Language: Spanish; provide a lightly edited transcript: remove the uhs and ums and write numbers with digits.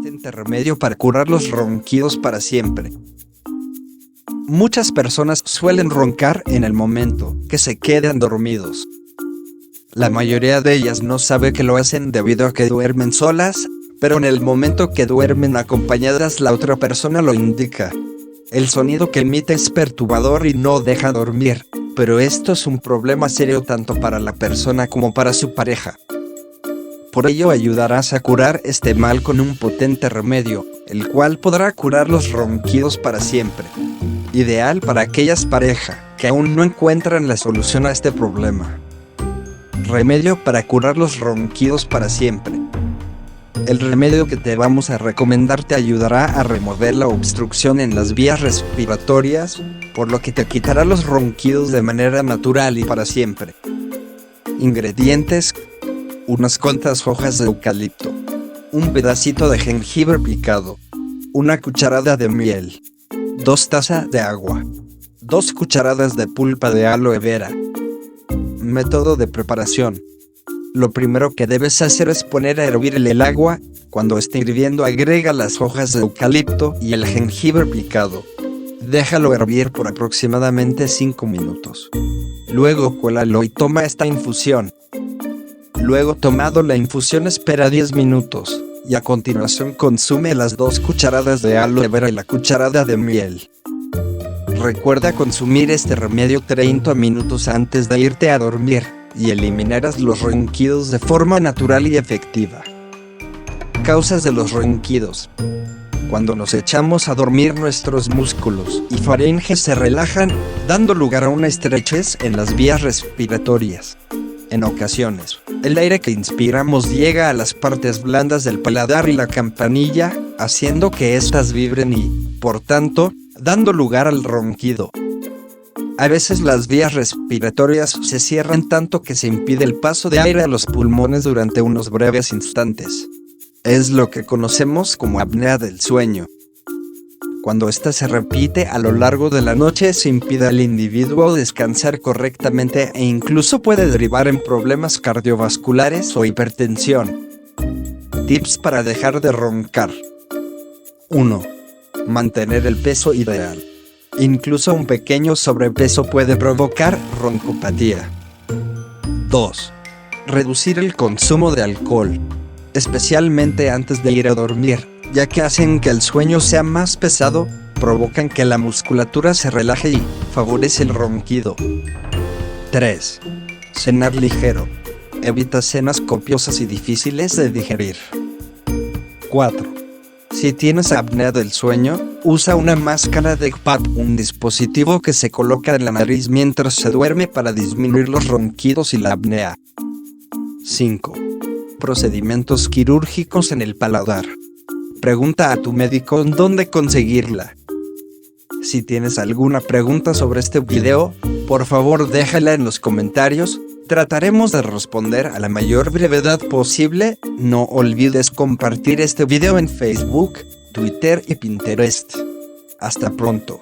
potente remedio para curar los ronquidos para siempre. Muchas personas suelen roncar en el momento que se quedan dormidos. La mayoría de ellas no sabe que lo hacen debido a que duermen solas, pero en el momento que duermen acompañadas la otra persona lo indica. El sonido que emite es perturbador y no deja dormir, pero esto es un problema serio tanto para la persona como para su pareja. Por ello ayudarás a curar este mal con un potente remedio, el cual podrá curar los ronquidos para siempre. Ideal para aquellas parejas que aún no encuentran la solución a este problema. Remedio para curar los ronquidos para siempre. El remedio que te vamos a recomendar te ayudará a remover la obstrucción en las vías respiratorias, por lo que te quitará los ronquidos de manera natural y para siempre. Ingredientes: unas cuantas hojas de eucalipto, un pedacito de jengibre picado, una cucharada de miel, 2 tazas de agua, 2 cucharadas de pulpa de aloe vera. Método de preparación. Lo primero que debes hacer es poner a hervir el agua. Cuando esté hirviendo agrega las hojas de eucalipto y el jengibre picado. Déjalo hervir por aproximadamente 5 minutos. Luego cuélalo y toma esta infusión. Luego tomado la infusión espera 10 minutos, y a continuación consume las 2 cucharadas de aloe vera y la cucharada de miel. Recuerda consumir este remedio 30 minutos antes de irte a dormir, y eliminarás los ronquidos de forma natural y efectiva. Causas de los ronquidos. Cuando nos echamos a dormir nuestros músculos y faringes se relajan, dando lugar a una estrechez en las vías respiratorias. En ocasiones, el aire que inspiramos llega a las partes blandas del paladar y la campanilla, haciendo que éstas vibren y, por tanto, dando lugar al ronquido. A veces las vías respiratorias se cierran tanto que se impide el paso de aire a los pulmones durante unos breves instantes. Es lo que conocemos como apnea del sueño. Cuando ésta se repite a lo largo de la noche se impide al individuo descansar correctamente e incluso puede derivar en problemas cardiovasculares o hipertensión. Tips para dejar de roncar. 1. Mantener el peso ideal. Incluso un pequeño sobrepeso puede provocar roncopatía. 2. Reducir el consumo de alcohol, especialmente antes de ir a dormir, ya que hacen que el sueño sea más pesado, provocan que la musculatura se relaje y favorece el ronquido. 3. Cenar ligero. Evita cenas copiosas y difíciles de digerir. 4. Si tienes apnea del sueño, usa una máscara de CPAP, un dispositivo que se coloca en la nariz mientras se duerme para disminuir los ronquidos y la apnea. 5. Procedimientos quirúrgicos en el paladar. Pregunta a tu médico dónde conseguirla. Si tienes alguna pregunta sobre este video, por favor déjala en los comentarios. Trataremos de responder a la mayor brevedad posible. No olvides compartir este video en Facebook, Twitter y Pinterest. Hasta pronto.